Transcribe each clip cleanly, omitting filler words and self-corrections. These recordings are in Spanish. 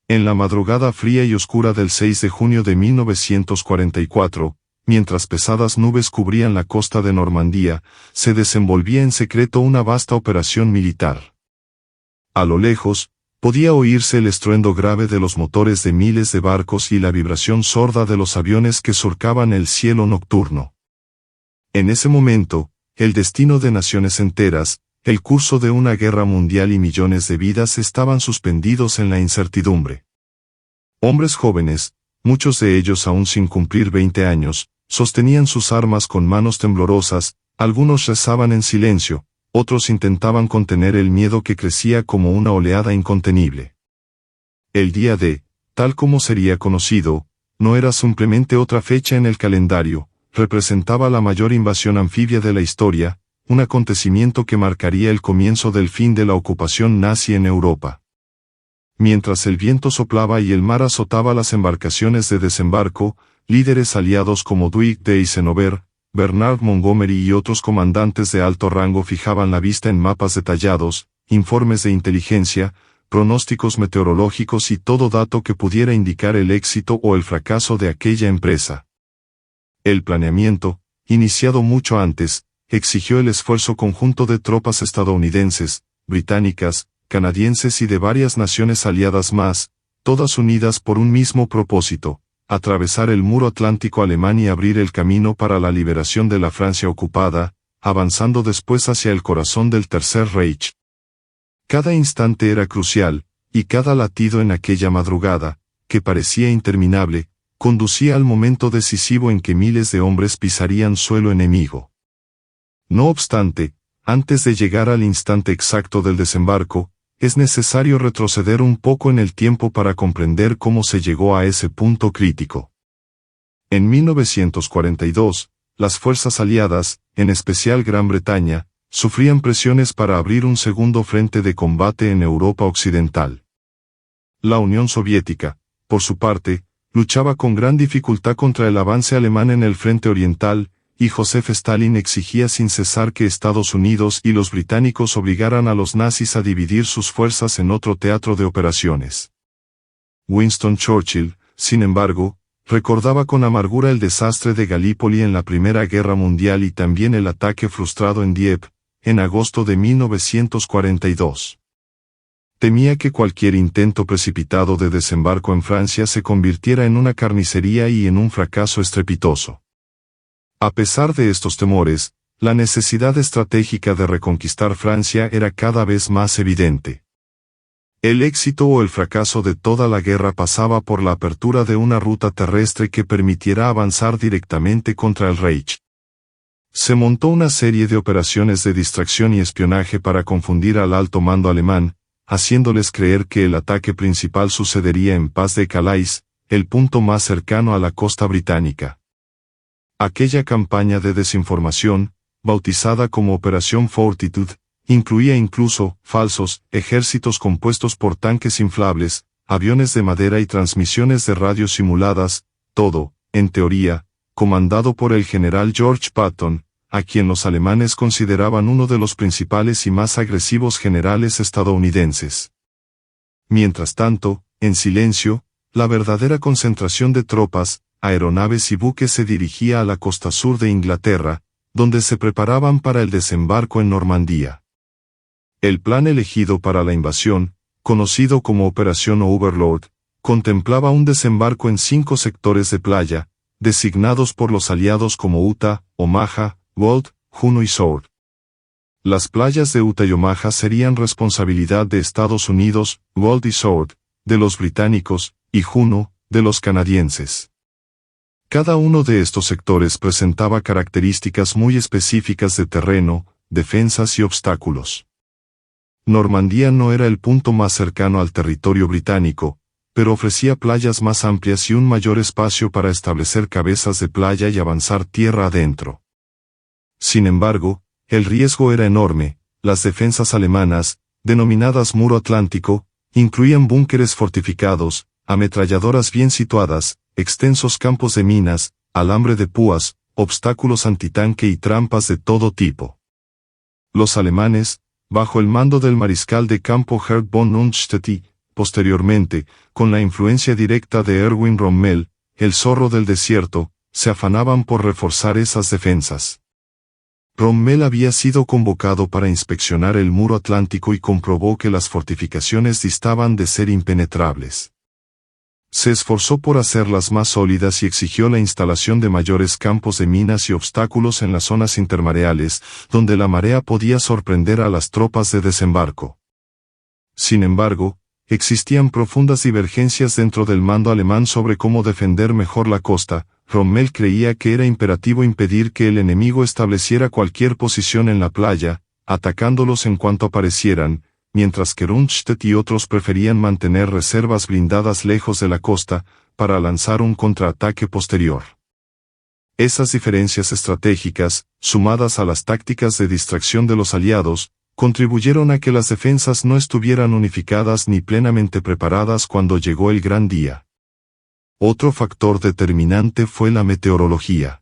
En la madrugada fría y oscura del 6 de junio de 1944, mientras pesadas nubes cubrían la costa de Normandía, se desenvolvía en secreto una vasta operación militar. A lo lejos, podía oírse el estruendo grave de los motores de miles de barcos y la vibración sorda de los aviones que surcaban el cielo nocturno. En ese momento, el destino de naciones enteras, el curso de una guerra mundial y millones de vidas estaban suspendidos en la incertidumbre. Hombres jóvenes, muchos de ellos aún sin cumplir 20 años, sostenían sus armas con manos temblorosas, algunos rezaban en silencio, otros intentaban contener el miedo que crecía como una oleada incontenible. El día D, tal como sería conocido, no era simplemente otra fecha en el calendario, representaba la mayor invasión anfibia de la historia, un acontecimiento que marcaría el comienzo del fin de la ocupación nazi en Europa. Mientras el viento soplaba y el mar azotaba las embarcaciones de desembarco, líderes aliados como Dwight de Eisenhower, Bernard Montgomery y otros comandantes de alto rango fijaban la vista en mapas detallados, informes de inteligencia, pronósticos meteorológicos y todo dato que pudiera indicar el éxito o el fracaso de aquella empresa. El planeamiento, iniciado mucho antes, exigió el esfuerzo conjunto de tropas estadounidenses, británicas, canadienses y de varias naciones aliadas más, todas unidas por un mismo propósito: atravesar el muro atlántico alemán y abrir el camino para la liberación de la Francia ocupada, avanzando después hacia el corazón del Tercer Reich. Cada instante era crucial, y cada latido en aquella madrugada, que parecía interminable, conducía al momento decisivo en que miles de hombres pisarían suelo enemigo. No obstante, antes de llegar al instante exacto del desembarco, es necesario retroceder un poco en el tiempo para comprender cómo se llegó a ese punto crítico. En 1942, las fuerzas aliadas, en especial Gran Bretaña, sufrían presiones para abrir un segundo frente de combate en Europa Occidental. La Unión Soviética, por su parte, luchaba con gran dificultad contra el avance alemán en el frente oriental, y Joseph Stalin exigía sin cesar que Estados Unidos y los británicos obligaran a los nazis a dividir sus fuerzas en otro teatro de operaciones. Winston Churchill, sin embargo, recordaba con amargura el desastre de Galípoli en la Primera Guerra Mundial y también el ataque frustrado en Dieppe, en agosto de 1942. Temía que cualquier intento precipitado de desembarco en Francia se convirtiera en una carnicería y en un fracaso estrepitoso. A pesar de estos temores, la necesidad estratégica de reconquistar Francia era cada vez más evidente. El éxito o el fracaso de toda la guerra pasaba por la apertura de una ruta terrestre que permitiera avanzar directamente contra el Reich. Se montó una serie de operaciones de distracción y espionaje para confundir al alto mando alemán, haciéndoles creer que el ataque principal sucedería en Pas de Calais, el punto más cercano a la costa británica. Aquella campaña de desinformación, bautizada como Operación Fortitude, incluía incluso falsos ejércitos compuestos por tanques inflables, aviones de madera y transmisiones de radio simuladas, todo, en teoría, comandado por el general George Patton, a quien los alemanes consideraban uno de los principales y más agresivos generales estadounidenses. Mientras tanto, en silencio, la verdadera concentración de tropas, aeronaves y buques se dirigía a la costa sur de Inglaterra, donde se preparaban para el desembarco en Normandía. El plan elegido para la invasión, conocido como Operación Overlord, contemplaba un desembarco en 5 sectores de playa, designados por los aliados como Utah, Omaha, Wald, Juno y Sword. Las playas de Utah y Omaha serían responsabilidad de Estados Unidos, Wald y Sword, de los británicos, y Juno, de los canadienses. Cada uno de estos sectores presentaba características muy específicas de terreno, defensas y obstáculos. Normandía no era el punto más cercano al territorio británico, pero ofrecía playas más amplias y un mayor espacio para establecer cabezas de playa y avanzar tierra adentro. Sin embargo, el riesgo era enorme. Las defensas alemanas, denominadas Muro Atlántico, incluían búnkeres fortificados, ametralladoras bien situadas, extensos campos de minas, alambre de púas, obstáculos antitanque y trampas de todo tipo. Los alemanes, bajo el mando del mariscal de campo Herr von Unstedt, Posteriormente, con la influencia directa de Erwin Rommel, el zorro del desierto, se afanaban por reforzar esas defensas. Rommel había sido convocado para inspeccionar el muro atlántico y comprobó que las fortificaciones distaban de ser impenetrables. Se esforzó por hacerlas más sólidas y exigió la instalación de mayores campos de minas y obstáculos en las zonas intermareales, donde la marea podía sorprender a las tropas de desembarco. Sin embargo, existían profundas divergencias dentro del mando alemán sobre cómo defender mejor la costa. Rommel creía que era imperativo impedir que el enemigo estableciera cualquier posición en la playa, atacándolos en cuanto aparecieran, mientras que Rundstedt y otros preferían mantener reservas blindadas lejos de la costa, para lanzar un contraataque posterior. Esas diferencias estratégicas, sumadas a las tácticas de distracción de los aliados, contribuyeron a que las defensas no estuvieran unificadas ni plenamente preparadas cuando llegó el gran día. Otro factor determinante fue la meteorología.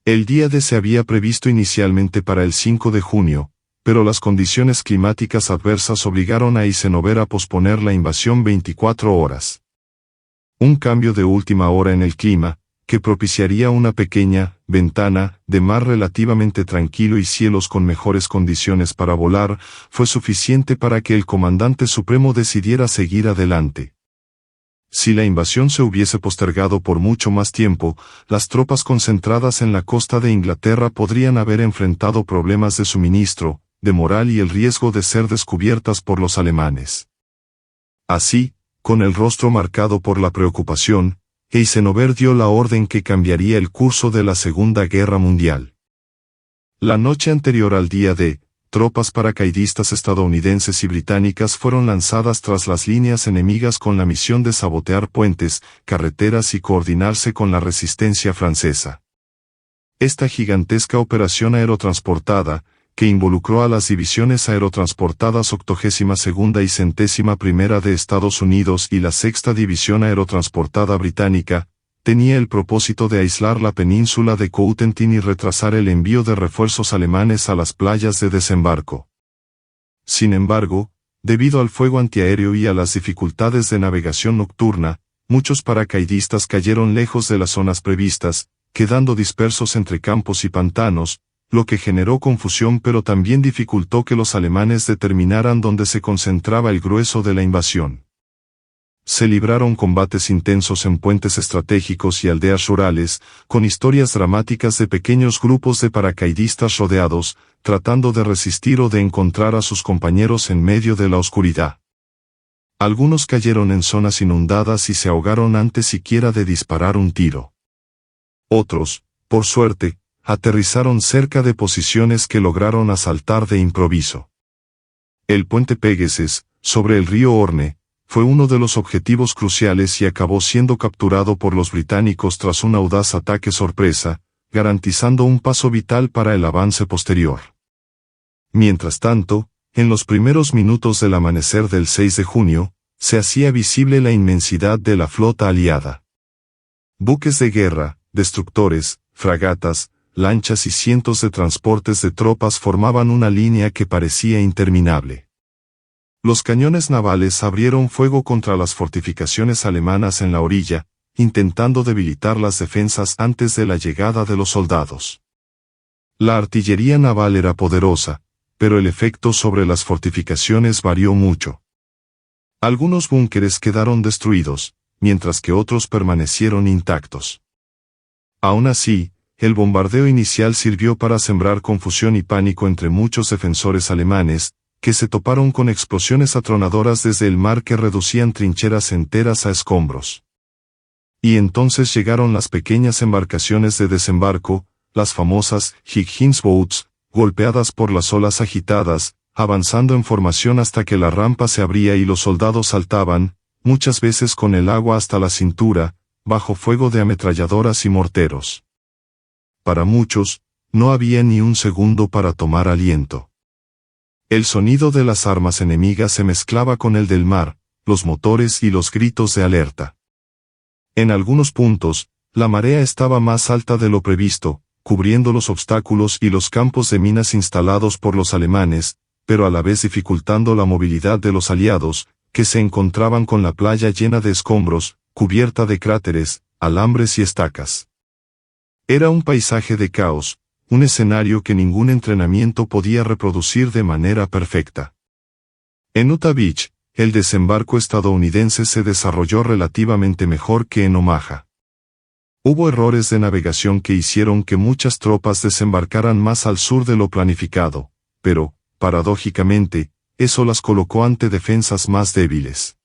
El día D se había previsto inicialmente para el 5 de junio, pero las condiciones climáticas adversas obligaron a Eisenhower a posponer la invasión 24 horas. Un cambio de última hora en el clima, que propiciaría una pequeña ventana de mar relativamente tranquilo y cielos con mejores condiciones para volar, fue suficiente para que el comandante supremo decidiera seguir adelante. Si la invasión se hubiese postergado por mucho más tiempo, las tropas concentradas en la costa de Inglaterra podrían haber enfrentado problemas de suministro, de moral y el riesgo de ser descubiertas por los alemanes. Así, con el rostro marcado por la preocupación, Eisenhower dio la orden que cambiaría el curso de la Segunda Guerra Mundial. La noche anterior al día D, tropas paracaidistas estadounidenses y británicas fueron lanzadas tras las líneas enemigas con la misión de sabotear puentes, carreteras y coordinarse con la resistencia francesa. Esta gigantesca operación aerotransportada, que involucró a las divisiones aerotransportadas 82ª y 101ª de Estados Unidos y la 6ª División Aerotransportada Británica, tenía el propósito de aislar la península de Cotentin y retrasar el envío de refuerzos alemanes a las playas de desembarco. Sin embargo, debido al fuego antiaéreo y a las dificultades de navegación nocturna, muchos paracaidistas cayeron lejos de las zonas previstas, quedando dispersos entre campos y pantanos, lo que generó confusión pero también dificultó que los alemanes determinaran dónde se concentraba el grueso de la invasión. Se libraron combates intensos en puentes estratégicos y aldeas rurales, con historias dramáticas de pequeños grupos de paracaidistas rodeados, tratando de resistir o de encontrar a sus compañeros en medio de la oscuridad. Algunos cayeron en zonas inundadas y se ahogaron antes siquiera de disparar un tiro. Otros, por suerte, aterrizaron cerca de posiciones que lograron asaltar de improviso. El puente Pegasus, sobre el río Orne, fue uno de los objetivos cruciales y acabó siendo capturado por los británicos tras un audaz ataque sorpresa, garantizando un paso vital para el avance posterior. Mientras tanto, en los primeros minutos del amanecer del 6 de junio, se hacía visible la inmensidad de la flota aliada. Buques de guerra, destructores, fragatas, lanchas y cientos de transportes de tropas formaban una línea que parecía interminable. Los cañones navales abrieron fuego contra las fortificaciones alemanas en la orilla, intentando debilitar las defensas antes de la llegada de los soldados. La artillería naval era poderosa, pero el efecto sobre las fortificaciones varió mucho. Algunos búnkeres quedaron destruidos, mientras que otros permanecieron intactos. Aún así, el bombardeo inicial sirvió para sembrar confusión y pánico entre muchos defensores alemanes, que se toparon con explosiones atronadoras desde el mar que reducían trincheras enteras a escombros. Y entonces llegaron las pequeñas embarcaciones de desembarco, las famosas Higgins Boats, golpeadas por las olas agitadas, avanzando en formación hasta que la rampa se abría y los soldados saltaban, muchas veces con el agua hasta la cintura, bajo fuego de ametralladoras y morteros. Para muchos, no había ni un segundo para tomar aliento. El sonido de las armas enemigas se mezclaba con el del mar, los motores y los gritos de alerta. En algunos puntos, la marea estaba más alta de lo previsto, cubriendo los obstáculos y los campos de minas instalados por los alemanes, pero a la vez dificultando la movilidad de los aliados, que se encontraban con la playa llena de escombros, cubierta de cráteres, alambres y estacas. Era un paisaje de caos, un escenario que ningún entrenamiento podía reproducir de manera perfecta. En Utah Beach, el desembarco estadounidense se desarrolló relativamente mejor que en Omaha. Hubo errores de navegación que hicieron que muchas tropas desembarcaran más al sur de lo planificado, pero, paradójicamente, eso las colocó ante defensas más débiles.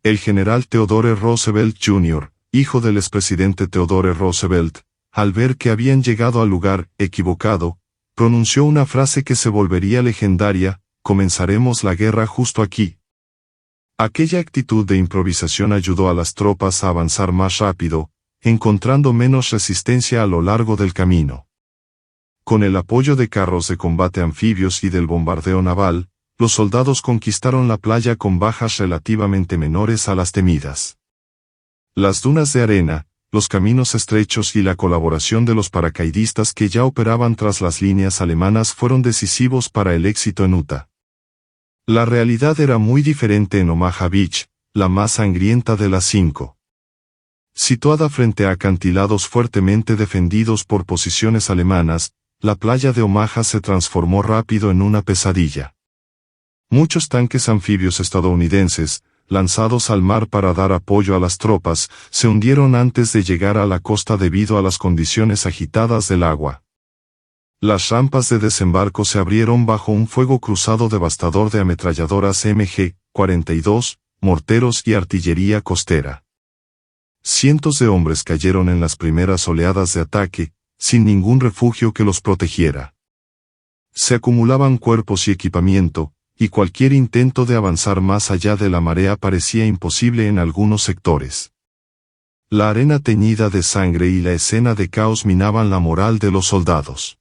El general Theodore Roosevelt Jr., hijo del expresidente Theodore Roosevelt, al ver que habían llegado al lugar equivocado, pronunció una frase que se volvería legendaria: "Comenzaremos la guerra justo aquí". Aquella actitud de improvisación ayudó a las tropas a avanzar más rápido, encontrando menos resistencia a lo largo del camino. Con el apoyo de carros de combate anfibios y del bombardeo naval, los soldados conquistaron la playa con bajas relativamente menores a las temidas. Las dunas de arena, los caminos estrechos y la colaboración de los paracaidistas que ya operaban tras las líneas alemanas fueron decisivos para el éxito en Utah. La realidad era muy diferente en Omaha Beach, la más sangrienta de las 5. Situada frente a acantilados fuertemente defendidos por posiciones alemanas, la playa de Omaha se transformó rápido en una pesadilla. Muchos tanques anfibios estadounidenses, lanzados al mar para dar apoyo a las tropas, se hundieron antes de llegar a la costa debido a las condiciones agitadas del agua. Las rampas de desembarco se abrieron bajo un fuego cruzado devastador de ametralladoras MG-42, morteros y artillería costera. Cientos de hombres cayeron en las primeras oleadas de ataque, sin ningún refugio que los protegiera. Se acumulaban cuerpos y equipamiento, y cualquier intento de avanzar más allá de la marea parecía imposible en algunos sectores. La arena teñida de sangre y la escena de caos minaban la moral de los soldados.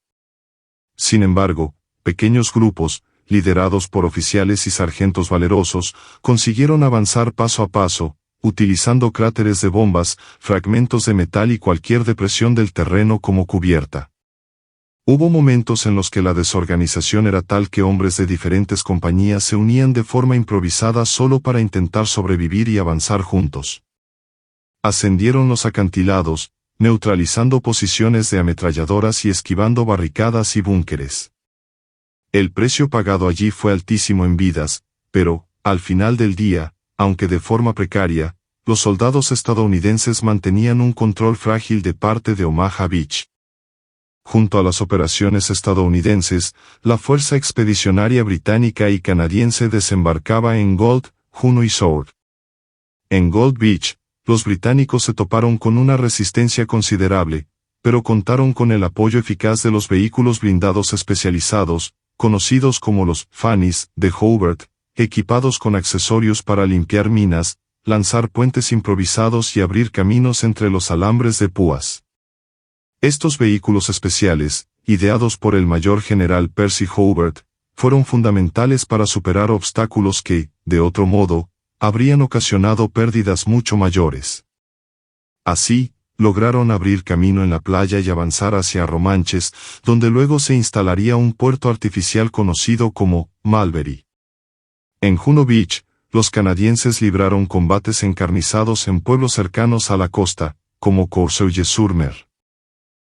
Sin embargo, pequeños grupos, liderados por oficiales y sargentos valerosos, consiguieron avanzar paso a paso, utilizando cráteres de bombas, fragmentos de metal y cualquier depresión del terreno como cubierta. Hubo momentos en los que la desorganización era tal que hombres de diferentes compañías se unían de forma improvisada solo para intentar sobrevivir y avanzar juntos. Ascendieron los acantilados, neutralizando posiciones de ametralladoras y esquivando barricadas y búnkeres. El precio pagado allí fue altísimo en vidas, pero, al final del día, aunque de forma precaria, los soldados estadounidenses mantenían un control frágil de parte de Omaha Beach. Junto a las operaciones estadounidenses, la Fuerza Expedicionaria Británica y Canadiense desembarcaba en Gold, Juno y Sword. En Gold Beach, los británicos se toparon con una resistencia considerable, pero contaron con el apoyo eficaz de los vehículos blindados especializados, conocidos como los Fannies de Hobart, equipados con accesorios para limpiar minas, lanzar puentes improvisados y abrir caminos entre los alambres de púas. Estos vehículos especiales, ideados por el mayor general Percy Hobart, fueron fundamentales para superar obstáculos que, de otro modo, habrían ocasionado pérdidas mucho mayores. Así, lograron abrir camino en la playa y avanzar hacia Romanches, donde luego se instalaría un puerto artificial conocido como Mulberry. En Juno Beach, los canadienses libraron combates encarnizados en pueblos cercanos a la costa, como Courcelles-sur-Mer.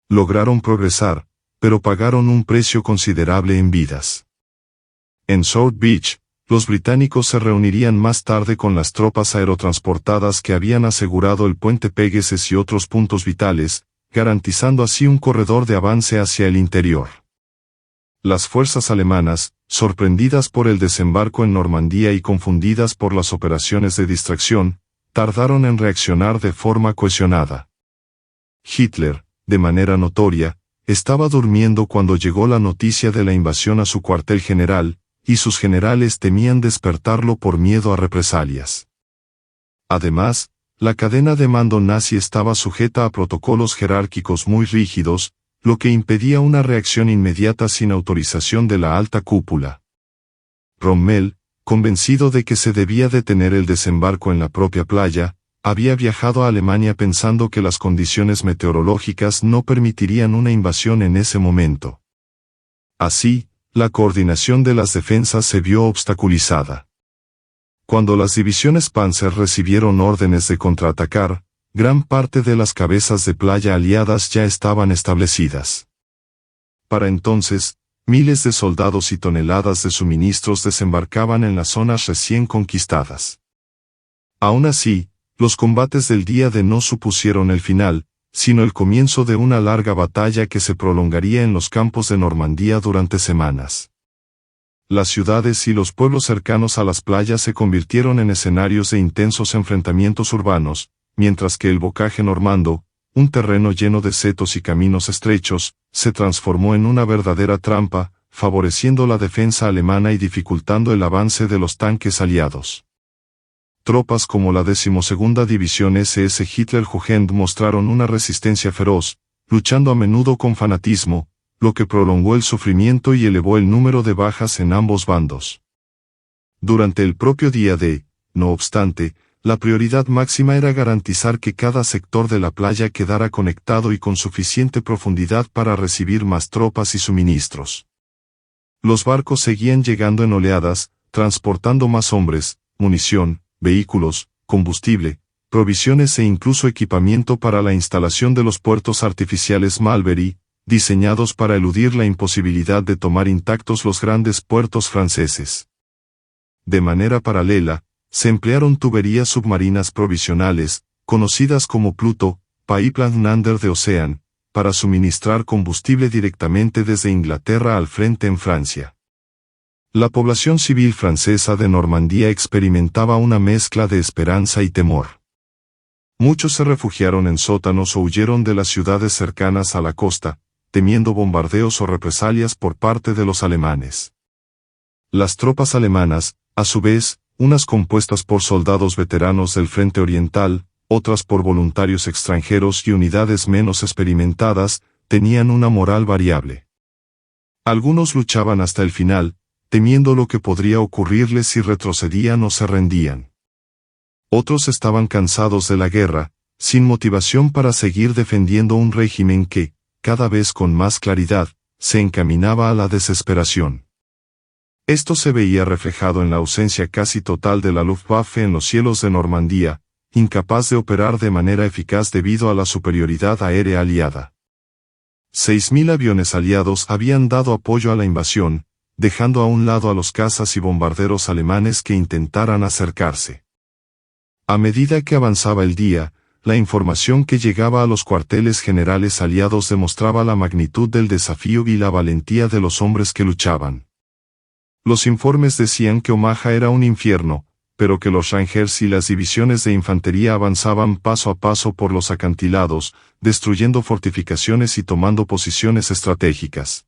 Lograron progresar, pero pagaron un precio considerable en vidas. En South Beach, los británicos se reunirían más tarde con las tropas aerotransportadas que habían asegurado el puente Pegasus y otros puntos vitales, garantizando así un corredor de avance hacia el interior. Las fuerzas alemanas, sorprendidas por el desembarco en Normandía y confundidas por las operaciones de distracción, tardaron en reaccionar de forma cohesionada. Hitler, de manera notoria, estaba durmiendo cuando llegó la noticia de la invasión a su cuartel general, y sus generales temían despertarlo por miedo a represalias. Además, la cadena de mando nazi estaba sujeta a protocolos jerárquicos muy rígidos, lo que impedía una reacción inmediata sin autorización de la alta cúpula. Rommel, convencido de que se debía detener el desembarco en la propia playa, había viajado a Alemania pensando que las condiciones meteorológicas no permitirían una invasión en ese momento. Así, la coordinación de las defensas se vio obstaculizada. Cuando las divisiones Panzer recibieron órdenes de contraatacar, gran parte de las cabezas de playa aliadas ya estaban establecidas. Para entonces, miles de soldados y toneladas de suministros desembarcaban en las zonas recién conquistadas. Aún así, los combates del día D no supusieron el final, sino el comienzo de una larga batalla que se prolongaría en los campos de Normandía durante semanas. Las ciudades y los pueblos cercanos a las playas se convirtieron en escenarios de intensos enfrentamientos urbanos, mientras que el bocaje normando, un terreno lleno de setos y caminos estrechos, se transformó en una verdadera trampa, favoreciendo la defensa alemana y dificultando el avance de los tanques aliados. Tropas como la 12ª División SS Hitlerjugend mostraron una resistencia feroz, luchando a menudo con fanatismo, lo que prolongó el sufrimiento y elevó el número de bajas en ambos bandos. Durante el propio día D, no obstante, la prioridad máxima era garantizar que cada sector de la playa quedara conectado y con suficiente profundidad para recibir más tropas y suministros. Los barcos seguían llegando en oleadas, transportando más hombres, munición, vehículos, combustible, provisiones e incluso equipamiento para la instalación de los puertos artificiales Mulberry, diseñados para eludir la imposibilidad de tomar intactos los grandes puertos franceses. De manera paralela, se emplearon tuberías submarinas provisionales, conocidas como Pluto, Pipeline Under the Ocean, para suministrar combustible directamente desde Inglaterra al frente en Francia. La población civil francesa de Normandía experimentaba una mezcla de esperanza y temor. Muchos se refugiaron en sótanos o huyeron de las ciudades cercanas a la costa, temiendo bombardeos o represalias por parte de los alemanes. Las tropas alemanas, a su vez, unas compuestas por soldados veteranos del Frente Oriental, otras por voluntarios extranjeros y unidades menos experimentadas, tenían una moral variable. Algunos luchaban hasta el final, temiendo lo que podría ocurrirles si retrocedían o se rendían. Otros estaban cansados de la guerra, sin motivación para seguir defendiendo un régimen que, cada vez con más claridad, se encaminaba a la desesperación. Esto se veía reflejado en la ausencia casi total de la Luftwaffe en los cielos de Normandía, incapaz de operar de manera eficaz debido a la superioridad aérea aliada. 6.000 aviones aliados habían dado apoyo a la invasión, dejando a un lado a los cazas y bombarderos alemanes que intentaran acercarse. A medida que avanzaba el día, la información que llegaba a los cuarteles generales aliados demostraba la magnitud del desafío y la valentía de los hombres que luchaban. Los informes decían que Omaha era un infierno, pero que los Rangers y las divisiones de infantería avanzaban paso a paso por los acantilados, destruyendo fortificaciones y tomando posiciones estratégicas.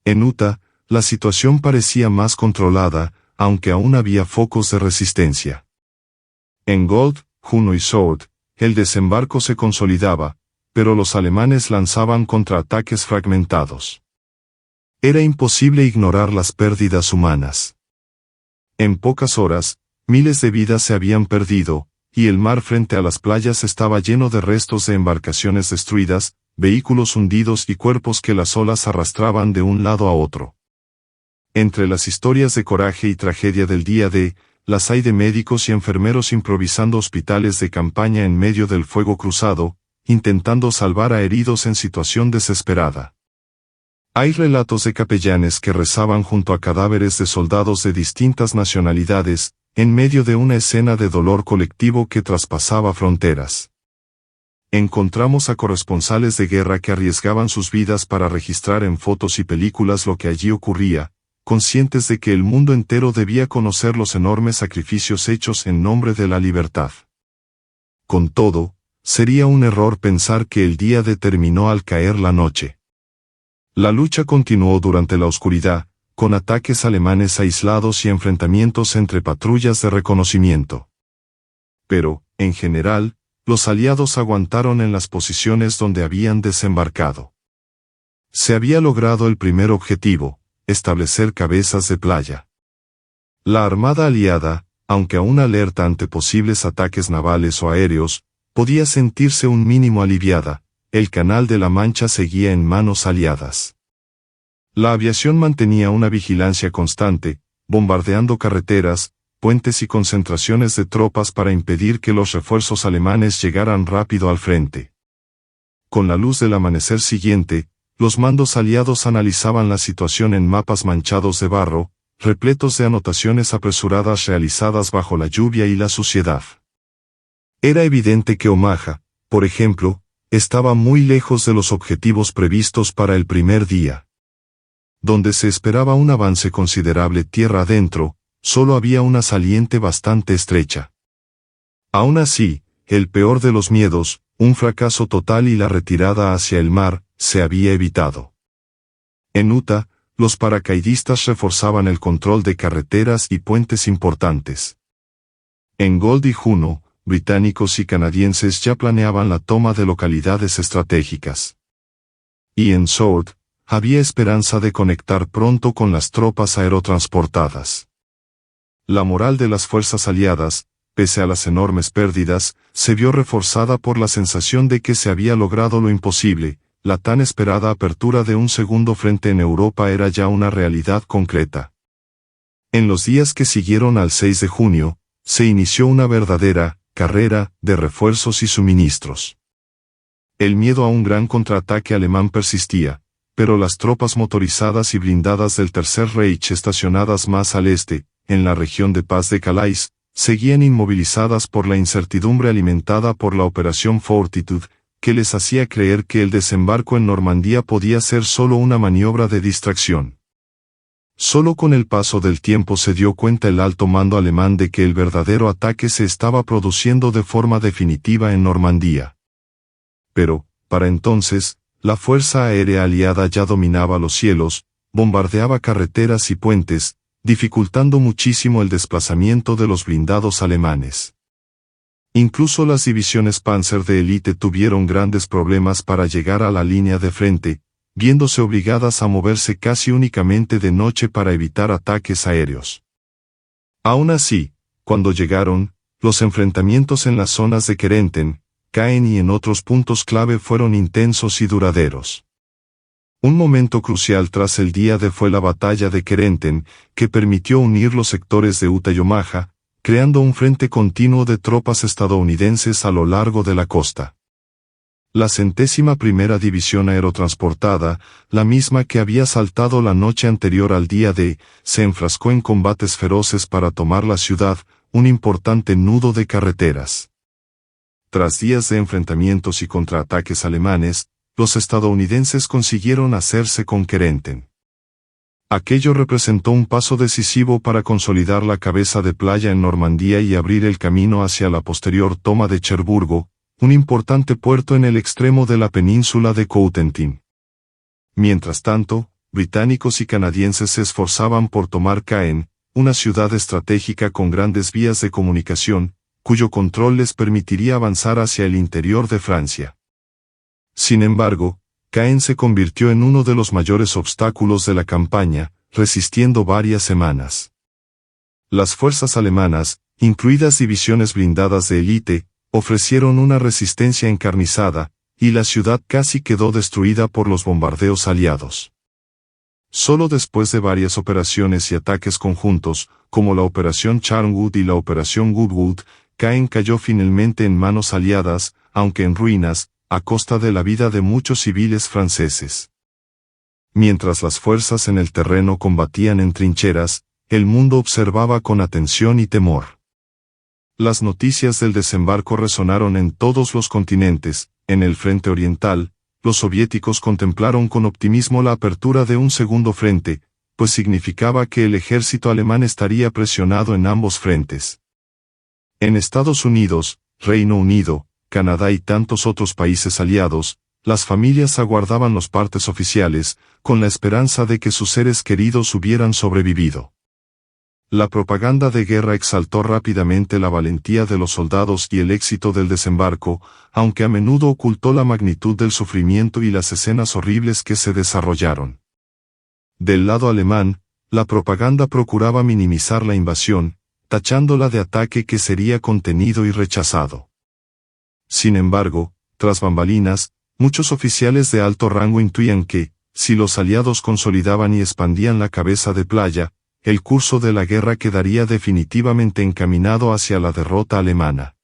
En Utah, la situación parecía más controlada, aunque aún había focos de resistencia. En Gold, Juno y Sword, el desembarco se consolidaba, pero los alemanes lanzaban contraataques fragmentados. Era imposible ignorar las pérdidas humanas. En pocas horas, miles de vidas se habían perdido, y el mar frente a las playas estaba lleno de restos de embarcaciones destruidas, vehículos hundidos y cuerpos que las olas arrastraban de un lado a otro. Entre las historias de coraje y tragedia del día D, las hay de médicos y enfermeros improvisando hospitales de campaña en medio del fuego cruzado, intentando salvar a heridos en situación desesperada. Hay relatos de capellanes que rezaban junto a cadáveres de soldados de distintas nacionalidades, en medio de una escena de dolor colectivo que traspasaba fronteras. Encontramos a corresponsales de guerra que arriesgaban sus vidas para registrar en fotos y películas lo que allí ocurría, conscientes de que el mundo entero debía conocer los enormes sacrificios hechos en nombre de la libertad. Con todo, sería un error pensar que el día D terminó al caer la noche. La lucha continuó durante la oscuridad, con ataques alemanes aislados y enfrentamientos entre patrullas de reconocimiento. Pero, en general, los aliados aguantaron en las posiciones donde habían desembarcado. Se había logrado el primer objetivo, establecer cabezas de playa. La armada aliada, aunque aún alerta ante posibles ataques navales o aéreos, podía sentirse un mínimo aliviada. El Canal de la Mancha seguía en manos aliadas. La aviación mantenía una vigilancia constante, bombardeando carreteras, puentes y concentraciones de tropas para impedir que los refuerzos alemanes llegaran rápido al frente. Con la luz del amanecer siguiente, los mandos aliados analizaban la situación en mapas manchados de barro, repletos de anotaciones apresuradas realizadas bajo la lluvia y la suciedad. Era evidente que Omaha, por ejemplo, estaba muy lejos de los objetivos previstos para el primer día. Donde se esperaba un avance considerable tierra adentro, solo había una saliente bastante estrecha. Aún así, el peor de los miedos, un fracaso total y la retirada hacia el mar, se había evitado. En Utah, los paracaidistas reforzaban el control de carreteras y puentes importantes. En Gold y Juno, británicos y canadienses ya planeaban la toma de localidades estratégicas. Y en Sword, había esperanza de conectar pronto con las tropas aerotransportadas. La moral de las fuerzas aliadas, pese a las enormes pérdidas, se vio reforzada por la sensación de que se había logrado lo imposible. La tan esperada apertura de un segundo frente en Europa era ya una realidad concreta. En los días que siguieron al 6 de junio, se inició una verdadera carrera de refuerzos y suministros. El miedo a un gran contraataque alemán persistía, pero las tropas motorizadas y blindadas del Tercer Reich estacionadas más al este, en la región de paz de Calais, seguían inmovilizadas por la incertidumbre alimentada por la Operación Fortitude, que les hacía creer que el desembarco en Normandía podía ser solo una maniobra de distracción. Solo con el paso del tiempo se dio cuenta el alto mando alemán de que el verdadero ataque se estaba produciendo de forma definitiva en Normandía. Pero, para entonces, la fuerza aérea aliada ya dominaba los cielos, bombardeaba carreteras y puentes, dificultando muchísimo el desplazamiento de los blindados alemanes. Incluso las divisiones Panzer de élite tuvieron grandes problemas para llegar a la línea de frente, viéndose obligadas a moverse casi únicamente de noche para evitar ataques aéreos. Aún así, cuando llegaron, los enfrentamientos en las zonas de Kerenten, Caen y en otros puntos clave fueron intensos y duraderos. Un momento crucial tras el día D fue la batalla de Kerenten, que permitió unir los sectores de Utah y Omaha, creando un frente continuo de tropas estadounidenses a lo largo de la costa. La 101ª División Aerotransportada, la misma que había saltado la noche anterior al día D, se enfrascó en combates feroces para tomar la ciudad, un importante nudo de carreteras. Tras días de enfrentamientos y contraataques alemanes, los estadounidenses consiguieron hacerse con Kerenten. Aquello representó un paso decisivo para consolidar la cabeza de playa en Normandía y abrir el camino hacia la posterior toma de Cherburgo, un importante puerto en el extremo de la península de Cotentin. Mientras tanto, británicos y canadienses se esforzaban por tomar Caen, una ciudad estratégica con grandes vías de comunicación, cuyo control les permitiría avanzar hacia el interior de Francia. Sin embargo, Caen se convirtió en uno de los mayores obstáculos de la campaña, resistiendo varias semanas. Las fuerzas alemanas, incluidas divisiones blindadas de élite, ofrecieron una resistencia encarnizada, y la ciudad casi quedó destruida por los bombardeos aliados. Solo después de varias operaciones y ataques conjuntos, como la Operación Charnwood y la Operación Goodwood, Caen cayó finalmente en manos aliadas, aunque en ruinas, a costa de la vida de muchos civiles franceses. Mientras las fuerzas en el terreno combatían en trincheras, el mundo observaba con atención y temor. Las noticias del desembarco resonaron en todos los continentes. En el frente oriental, los soviéticos contemplaron con optimismo la apertura de un segundo frente, pues significaba que el ejército alemán estaría presionado en ambos frentes. En Estados Unidos, Reino Unido, Canadá y tantos otros países aliados, las familias aguardaban los partes oficiales, con la esperanza de que sus seres queridos hubieran sobrevivido. La propaganda de guerra exaltó rápidamente la valentía de los soldados y el éxito del desembarco, aunque a menudo ocultó la magnitud del sufrimiento y las escenas horribles que se desarrollaron. Del lado alemán, la propaganda procuraba minimizar la invasión, tachándola de ataque que sería contenido y rechazado. Sin embargo, tras bambalinas, muchos oficiales de alto rango intuían que, si los aliados consolidaban y expandían la cabeza de playa, el curso de la guerra quedaría definitivamente encaminado hacia la derrota alemana.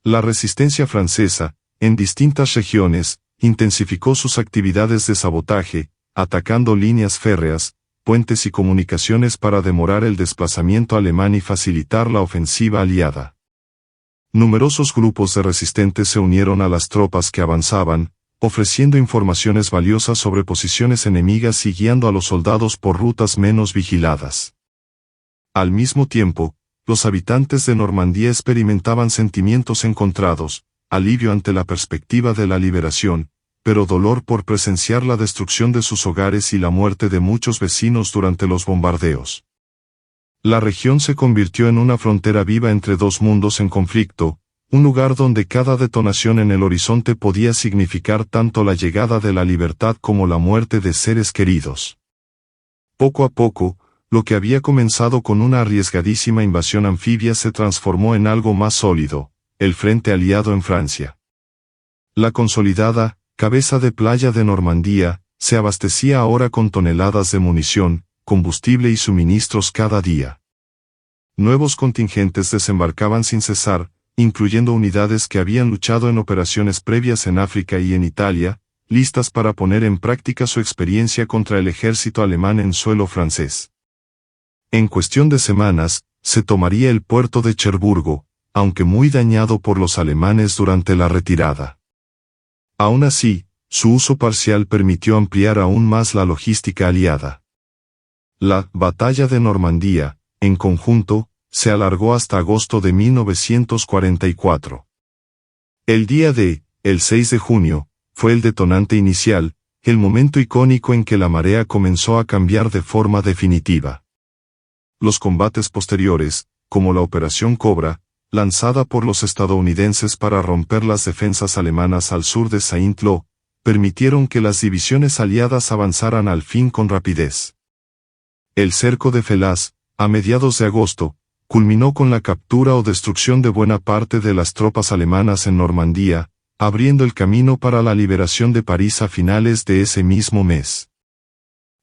La resistencia francesa, en distintas regiones, intensificó sus actividades de sabotaje, atacando líneas férreas, puentes y comunicaciones para demorar el desplazamiento alemán y facilitar la ofensiva aliada. Numerosos grupos de resistentes se unieron a las tropas que avanzaban, ofreciendo informaciones valiosas sobre posiciones enemigas y guiando a los soldados por rutas menos vigiladas. Al mismo tiempo, los habitantes de Normandía experimentaban sentimientos encontrados, alivio ante la perspectiva de la liberación, pero dolor por presenciar la destrucción de sus hogares y la muerte de muchos vecinos durante los bombardeos. La región se convirtió en una frontera viva entre dos mundos en conflicto, un lugar donde cada detonación en el horizonte podía significar tanto la llegada de la libertad como la muerte de seres queridos. Poco a poco, lo que había comenzado con una arriesgadísima invasión anfibia se transformó en algo más sólido, el Frente Aliado en Francia. La consolidada cabeza de playa de Normandía se abastecía ahora con toneladas de munición, combustible y suministros cada día. Nuevos contingentes desembarcaban sin cesar, incluyendo unidades que habían luchado en operaciones previas en África y en Italia, listas para poner en práctica su experiencia contra el ejército alemán en suelo francés. En cuestión de semanas, se tomaría el puerto de Cherburgo, aunque muy dañado por los alemanes durante la retirada. Aún así, su uso parcial permitió ampliar aún más la logística aliada. La Batalla de Normandía, en conjunto, se alargó hasta agosto de 1944. El día D, el 6 de junio, fue el detonante inicial, el momento icónico en que la marea comenzó a cambiar de forma definitiva. Los combates posteriores, como la Operación Cobra, lanzada por los estadounidenses para romper las defensas alemanas al sur de Saint-Lô, permitieron que las divisiones aliadas avanzaran al fin con rapidez. El cerco de Felasse, a mediados de agosto, culminó con la captura o destrucción de buena parte de las tropas alemanas en Normandía, abriendo el camino para la liberación de París a finales de ese mismo mes.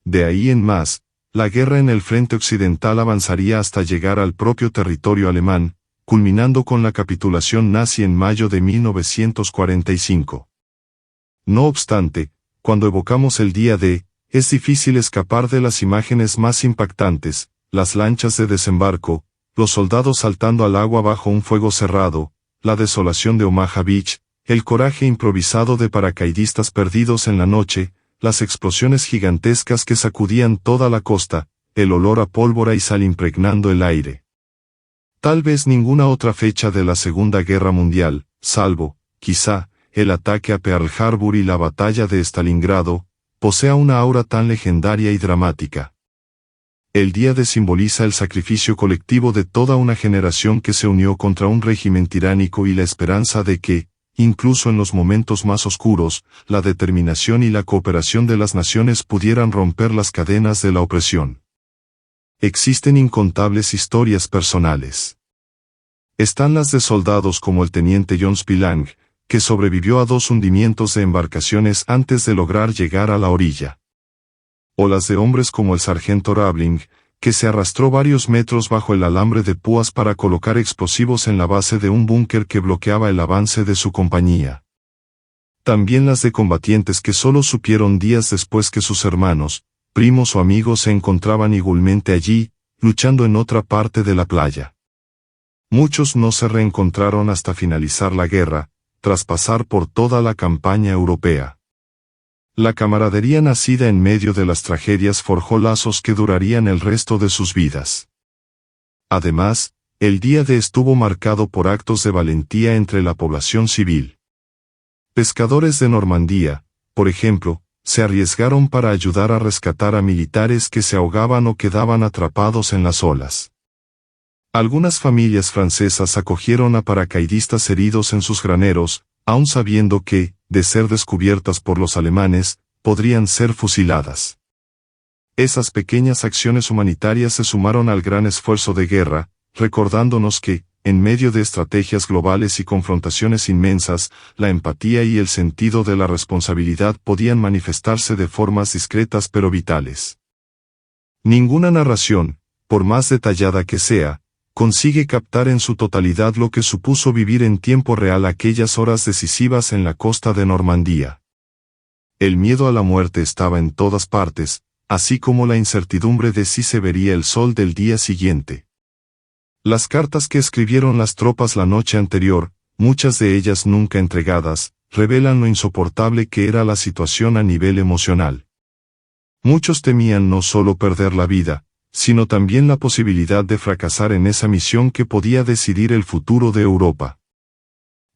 De ahí en más, la guerra en el frente occidental avanzaría hasta llegar al propio territorio alemán, culminando con la capitulación nazi en mayo de 1945. No obstante, cuando evocamos el día D, es difícil escapar de las imágenes más impactantes, las lanchas de desembarco, los soldados saltando al agua bajo un fuego cerrado, la desolación de Omaha Beach, el coraje improvisado de paracaidistas perdidos en la noche, las explosiones gigantescas que sacudían toda la costa, el olor a pólvora y sal impregnando el aire. Tal vez ninguna otra fecha de la Segunda Guerra Mundial, salvo, quizá, el ataque a Pearl Harbor y la batalla de Stalingrado, posea una aura tan legendaria y dramática. El día D simboliza el sacrificio colectivo de toda una generación que se unió contra un régimen tiránico y la esperanza de que, incluso en los momentos más oscuros, la determinación y la cooperación de las naciones pudieran romper las cadenas de la opresión. Existen incontables historias personales. Están las de soldados como el teniente John Spillane, que sobrevivió a 2 hundimientos de embarcaciones antes de lograr llegar a la orilla. O las de hombres como el sargento Rabling, que se arrastró varios metros bajo el alambre de púas para colocar explosivos en la base de un búnker que bloqueaba el avance de su compañía. También las de combatientes que solo supieron días después que sus hermanos, primos o amigos se encontraban igualmente allí, luchando en otra parte de la playa. Muchos no se reencontraron hasta finalizar la guerra, tras pasar por toda la campaña europea. La camaradería nacida en medio de las tragedias forjó lazos que durarían el resto de sus vidas. Además, el día D estuvo marcado por actos de valentía entre la población civil. Pescadores de Normandía, por ejemplo, se arriesgaron para ayudar a rescatar a militares que se ahogaban o quedaban atrapados en las olas. Algunas familias francesas acogieron a paracaidistas heridos en sus graneros, aun sabiendo que, de ser descubiertas por los alemanes, podrían ser fusiladas. Esas pequeñas acciones humanitarias se sumaron al gran esfuerzo de guerra, recordándonos que, en medio de estrategias globales y confrontaciones inmensas, la empatía y el sentido de la responsabilidad podían manifestarse de formas discretas pero vitales. Ninguna narración, por más detallada que sea, consigue captar en su totalidad lo que supuso vivir en tiempo real aquellas horas decisivas en la costa de Normandía. El miedo a la muerte estaba en todas partes, así como la incertidumbre de si se vería el sol del día siguiente. Las cartas que escribieron las tropas la noche anterior, muchas de ellas nunca entregadas, revelan lo insoportable que era la situación a nivel emocional. Muchos temían no solo perder la vida, sino también la posibilidad de fracasar en esa misión que podía decidir el futuro de Europa.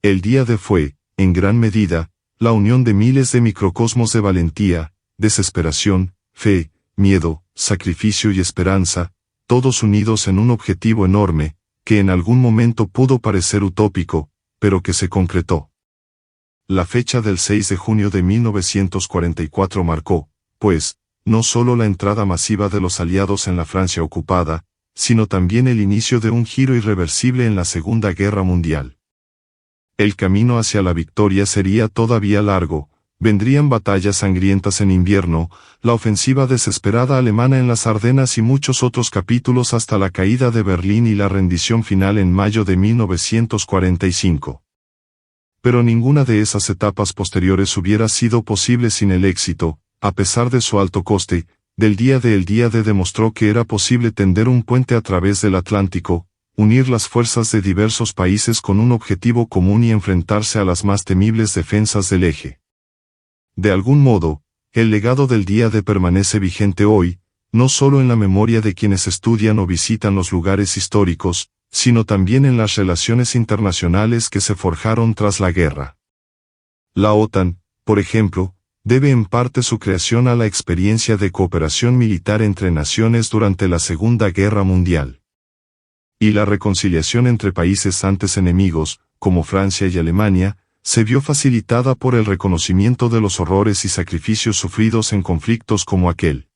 El día D fue, en gran medida, la unión de miles de microcosmos de valentía, desesperación, fe, miedo, sacrificio y esperanza, todos unidos en un objetivo enorme, que en algún momento pudo parecer utópico, pero que se concretó. La fecha del 6 de junio de 1944 marcó, pues, no solo la entrada masiva de los aliados en la Francia ocupada, sino también el inicio de un giro irreversible en la Segunda Guerra Mundial. El camino hacia la victoria sería todavía largo, vendrían batallas sangrientas en invierno, la ofensiva desesperada alemana en las Ardenas y muchos otros capítulos hasta la caída de Berlín y la rendición final en mayo de 1945. Pero ninguna de esas etapas posteriores hubiera sido posible sin el éxito, a pesar de su alto coste, del día D. El día D demostró que era posible tender un puente a través del Atlántico, unir las fuerzas de diversos países con un objetivo común y enfrentarse a las más temibles defensas del eje. De algún modo, el legado del día D permanece vigente hoy, no solo en la memoria de quienes estudian o visitan los lugares históricos, sino también en las relaciones internacionales que se forjaron tras la guerra. La OTAN, por ejemplo, debe en parte su creación a la experiencia de cooperación militar entre naciones durante la Segunda Guerra Mundial. Y la reconciliación entre países antes enemigos, como Francia y Alemania, se vio facilitada por el reconocimiento de los horrores y sacrificios sufridos en conflictos como aquel.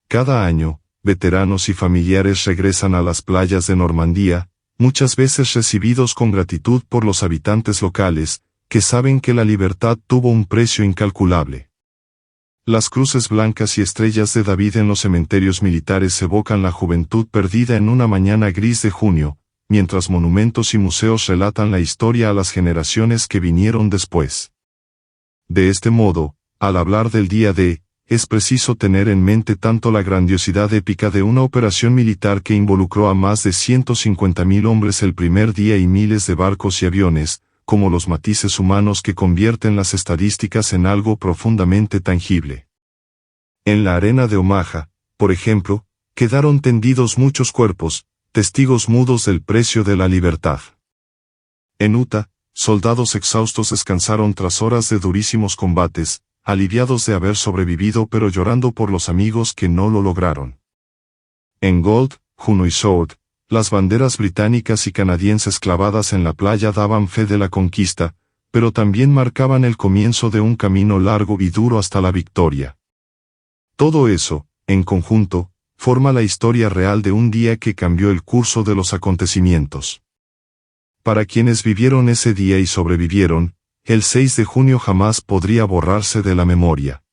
Cada año, veteranos y familiares regresan a las playas de Normandía, muchas veces recibidos con gratitud por los habitantes locales, que saben que la libertad tuvo un precio incalculable. Las cruces blancas y estrellas de David en los cementerios militares evocan la juventud perdida en una mañana gris de junio, mientras monumentos y museos relatan la historia a las generaciones que vinieron después. De este modo, al hablar del día D, es preciso tener en mente tanto la grandiosidad épica de una operación militar que involucró a más de 150.000 hombres el primer día y miles de barcos y aviones, como los matices humanos que convierten las estadísticas en algo profundamente tangible. En la arena de Omaha, por ejemplo, quedaron tendidos muchos cuerpos, testigos mudos del precio de la libertad. En Utah, soldados exhaustos descansaron tras horas de durísimos combates, aliviados de haber sobrevivido pero llorando por los amigos que no lo lograron. En Gold, Juno y Sword, las banderas británicas y canadienses clavadas en la playa daban fe de la conquista, pero también marcaban el comienzo de un camino largo y duro hasta la victoria. Todo eso, en conjunto, forma la historia real de un día que cambió el curso de los acontecimientos. Para quienes vivieron ese día y sobrevivieron, el 6 de junio jamás podría borrarse de la memoria.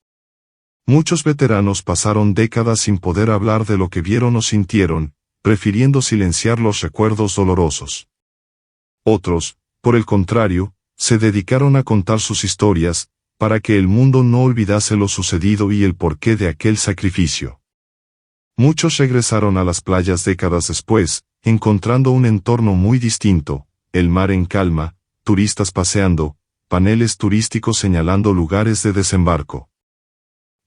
Muchos veteranos pasaron décadas sin poder hablar de lo que vieron o sintieron, prefiriendo silenciar los recuerdos dolorosos. Otros, por el contrario, se dedicaron a contar sus historias, para que el mundo no olvidase lo sucedido y el porqué de aquel sacrificio. Muchos regresaron a las playas décadas después, encontrando un entorno muy distinto, el mar en calma, turistas paseando, paneles turísticos señalando lugares de desembarco.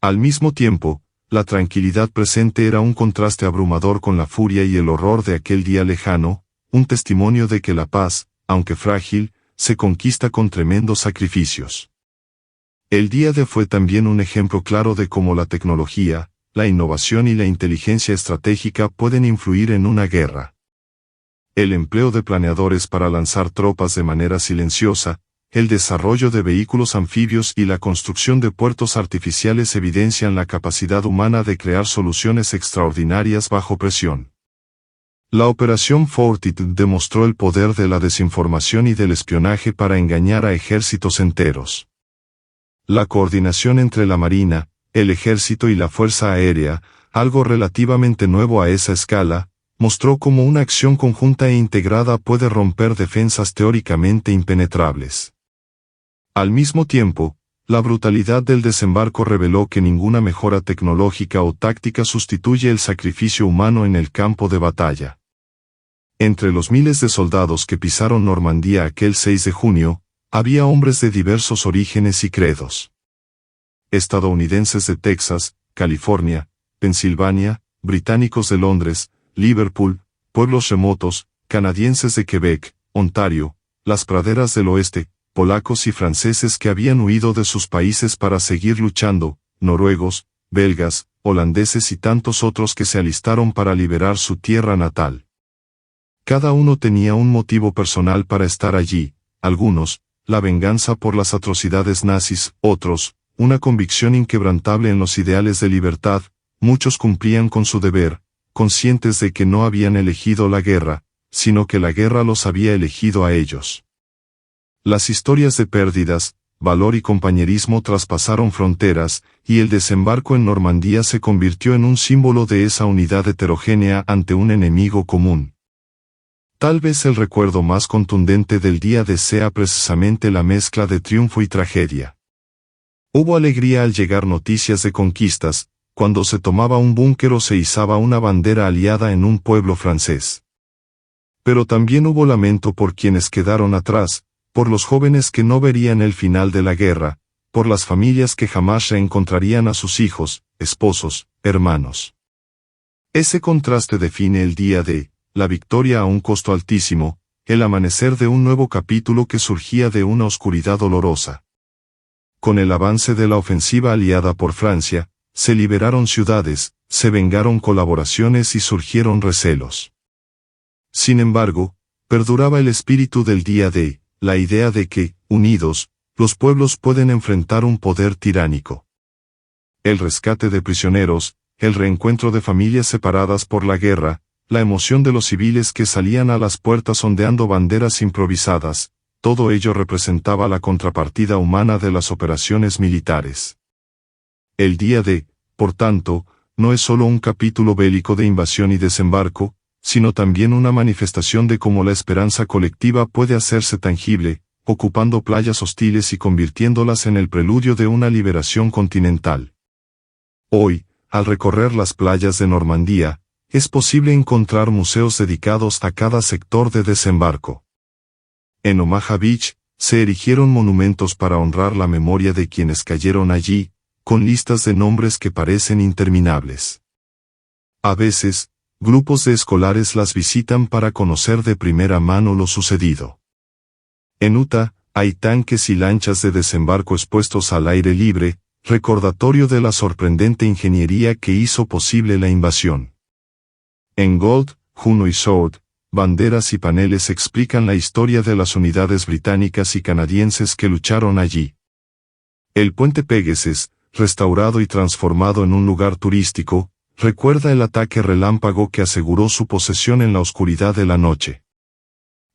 Al mismo tiempo, la tranquilidad presente era un contraste abrumador con la furia y el horror de aquel día lejano, un testimonio de que la paz, aunque frágil, se conquista con tremendos sacrificios. El día D fue también un ejemplo claro de cómo la tecnología, la innovación y la inteligencia estratégica pueden influir en una guerra. El empleo de planeadores para lanzar tropas de manera silenciosa, el desarrollo de vehículos anfibios y la construcción de puertos artificiales evidencian la capacidad humana de crear soluciones extraordinarias bajo presión. La Operación Fortitude demostró el poder de la desinformación y del espionaje para engañar a ejércitos enteros. La coordinación entre la Marina, el Ejército y la Fuerza Aérea, algo relativamente nuevo a esa escala, mostró cómo una acción conjunta e integrada puede romper defensas teóricamente impenetrables. Al mismo tiempo, la brutalidad del desembarco reveló que ninguna mejora tecnológica o táctica sustituye el sacrificio humano en el campo de batalla. Entre los miles de soldados que pisaron Normandía aquel 6 de junio, había hombres de diversos orígenes y credos. Estadounidenses de Texas, California, Pensilvania, británicos de Londres, Liverpool, pueblos remotos, canadienses de Quebec, Ontario, las praderas del oeste, polacos y franceses que habían huido de sus países para seguir luchando, noruegos, belgas, holandeses y tantos otros que se alistaron para liberar su tierra natal. Cada uno tenía un motivo personal para estar allí, algunos, la venganza por las atrocidades nazis, otros, una convicción inquebrantable en los ideales de libertad, muchos cumplían con su deber, conscientes de que no habían elegido la guerra, sino que la guerra los había elegido a ellos. Las historias de pérdidas, valor y compañerismo traspasaron fronteras, y el desembarco en Normandía se convirtió en un símbolo de esa unidad heterogénea ante un enemigo común. Tal vez el recuerdo más contundente del día D sea precisamente la mezcla de triunfo y tragedia. Hubo alegría al llegar noticias de conquistas, cuando se tomaba un búnker o se izaba una bandera aliada en un pueblo francés. Pero también hubo lamento por quienes quedaron atrás, por los jóvenes que no verían el final de la guerra, por las familias que jamás reencontrarían a sus hijos, esposos, hermanos. Ese contraste define el día D, la victoria a un costo altísimo, el amanecer de un nuevo capítulo que surgía de una oscuridad dolorosa. Con el avance de la ofensiva aliada por Francia, se liberaron ciudades, se vengaron colaboraciones y surgieron recelos. Sin embargo, perduraba el espíritu del día D, la idea de que, unidos, los pueblos pueden enfrentar un poder tiránico. El rescate de prisioneros, el reencuentro de familias separadas por la guerra, la emoción de los civiles que salían a las puertas ondeando banderas improvisadas, todo ello representaba la contrapartida humana de las operaciones militares. El día D, por tanto, no es solo un capítulo bélico de invasión y desembarco, sino también una manifestación de cómo la esperanza colectiva puede hacerse tangible, ocupando playas hostiles y convirtiéndolas en el preludio de una liberación continental. Hoy, al recorrer las playas de Normandía, es posible encontrar museos dedicados a cada sector de desembarco. En Omaha Beach, se erigieron monumentos para honrar la memoria de quienes cayeron allí, con listas de nombres que parecen interminables. A veces, grupos de escolares las visitan para conocer de primera mano lo sucedido. En Utah, hay tanques y lanchas de desembarco expuestos al aire libre, recordatorio de la sorprendente ingeniería que hizo posible la invasión. En Gold, Juno y Sword, banderas y paneles explican la historia de las unidades británicas y canadienses que lucharon allí. El puente Pegasus, restaurado y transformado en un lugar turístico, recuerda el ataque relámpago que aseguró su posesión en la oscuridad de la noche.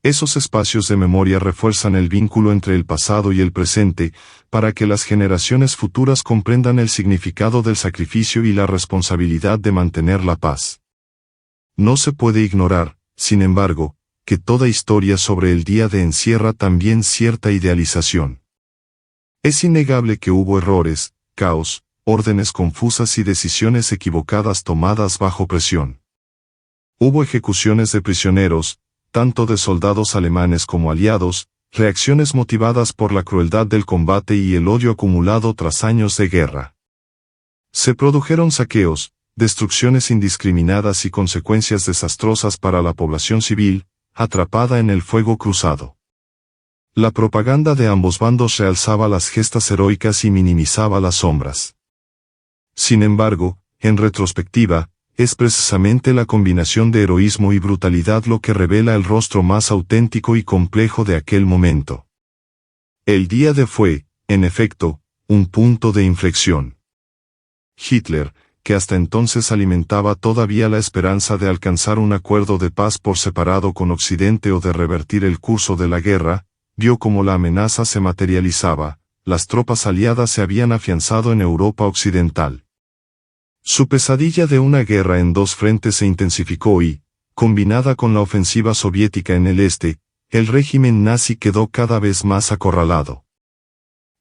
Esos espacios de memoria refuerzan el vínculo entre el pasado y el presente, para que las generaciones futuras comprendan el significado del sacrificio y la responsabilidad de mantener la paz. No se puede ignorar, sin embargo, que toda historia sobre el día D encierra también cierta idealización. Es innegable que hubo errores, caos, órdenes confusas y decisiones equivocadas tomadas bajo presión. Hubo ejecuciones de prisioneros, tanto de soldados alemanes como aliados, reacciones motivadas por la crueldad del combate y el odio acumulado tras años de guerra. Se produjeron saqueos, destrucciones indiscriminadas y consecuencias desastrosas para la población civil, atrapada en el fuego cruzado. La propaganda de ambos bandos realzaba las gestas heroicas y minimizaba las sombras. Sin embargo, en retrospectiva, es precisamente la combinación de heroísmo y brutalidad lo que revela el rostro más auténtico y complejo de aquel momento. El día D fue, en efecto, un punto de inflexión. Hitler, que hasta entonces alimentaba todavía la esperanza de alcanzar un acuerdo de paz por separado con Occidente o de revertir el curso de la guerra, vio cómo la amenaza se materializaba, las tropas aliadas se habían afianzado en Europa occidental. Su pesadilla de una guerra en dos frentes se intensificó y, combinada con la ofensiva soviética en el este, el régimen nazi quedó cada vez más acorralado.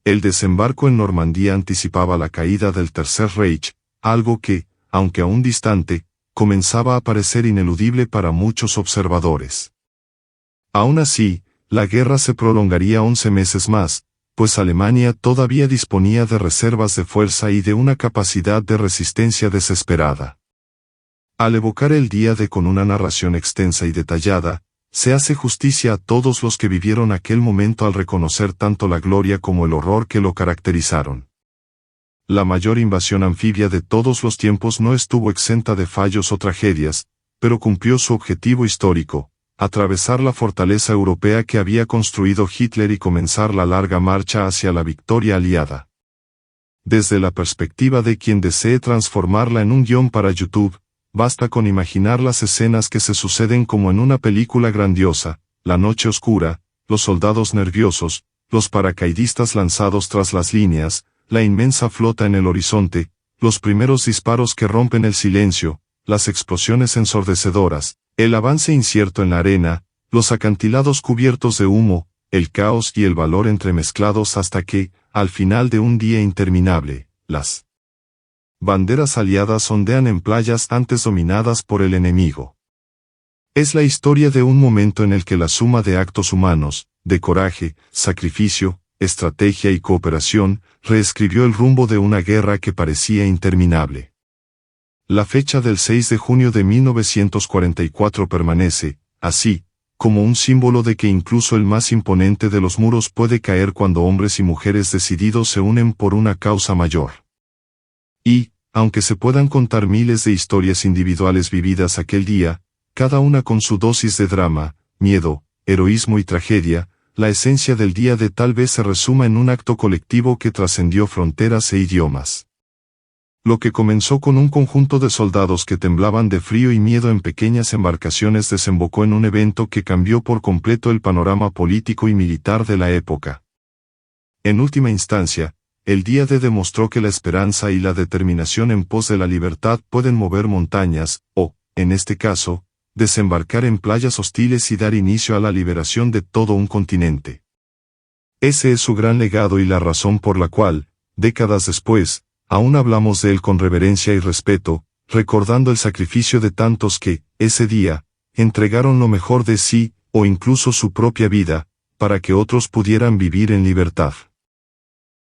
El desembarco en Normandía anticipaba la caída del Tercer Reich, algo que, aunque aún distante, comenzaba a parecer ineludible para muchos observadores. Aún así, la guerra se prolongaría 11 meses más, pues Alemania todavía disponía de reservas de fuerza y de una capacidad de resistencia desesperada. Al evocar el día D con una narración extensa y detallada, se hace justicia a todos los que vivieron aquel momento al reconocer tanto la gloria como el horror que lo caracterizaron. La mayor invasión anfibia de todos los tiempos no estuvo exenta de fallos o tragedias, pero cumplió su objetivo histórico: atravesar la fortaleza europea que había construido Hitler y comenzar la larga marcha hacia la victoria aliada. Desde la perspectiva de quien desee transformarla en un guión para YouTube, basta con imaginar las escenas que se suceden como en una película grandiosa: la noche oscura, los soldados nerviosos, los paracaidistas lanzados tras las líneas, la inmensa flota en el horizonte, los primeros disparos que rompen el silencio, las explosiones ensordecedoras, el avance incierto en la arena, los acantilados cubiertos de humo, el caos y el valor entremezclados hasta que, al final de un día interminable, las banderas aliadas ondean en playas antes dominadas por el enemigo. Es la historia de un momento en el que la suma de actos humanos, de coraje, sacrificio, estrategia y cooperación, reescribió el rumbo de una guerra que parecía interminable. La fecha del 6 de junio de 1944 permanece, así, como un símbolo de que incluso el más imponente de los muros puede caer cuando hombres y mujeres decididos se unen por una causa mayor. Y, aunque se puedan contar miles de historias individuales vividas aquel día, cada una con su dosis de drama, miedo, heroísmo y tragedia, la esencia del día D tal vez se resuma en un acto colectivo que trascendió fronteras e idiomas. Lo que comenzó con un conjunto de soldados que temblaban de frío y miedo en pequeñas embarcaciones desembocó en un evento que cambió por completo el panorama político y militar de la época. En última instancia, el día D demostró que la esperanza y la determinación en pos de la libertad pueden mover montañas, o, en este caso, desembarcar en playas hostiles y dar inicio a la liberación de todo un continente. Ese es su gran legado y la razón por la cual, décadas después, aún hablamos de él con reverencia y respeto, recordando el sacrificio de tantos que, ese día, entregaron lo mejor de sí, o incluso su propia vida, para que otros pudieran vivir en libertad.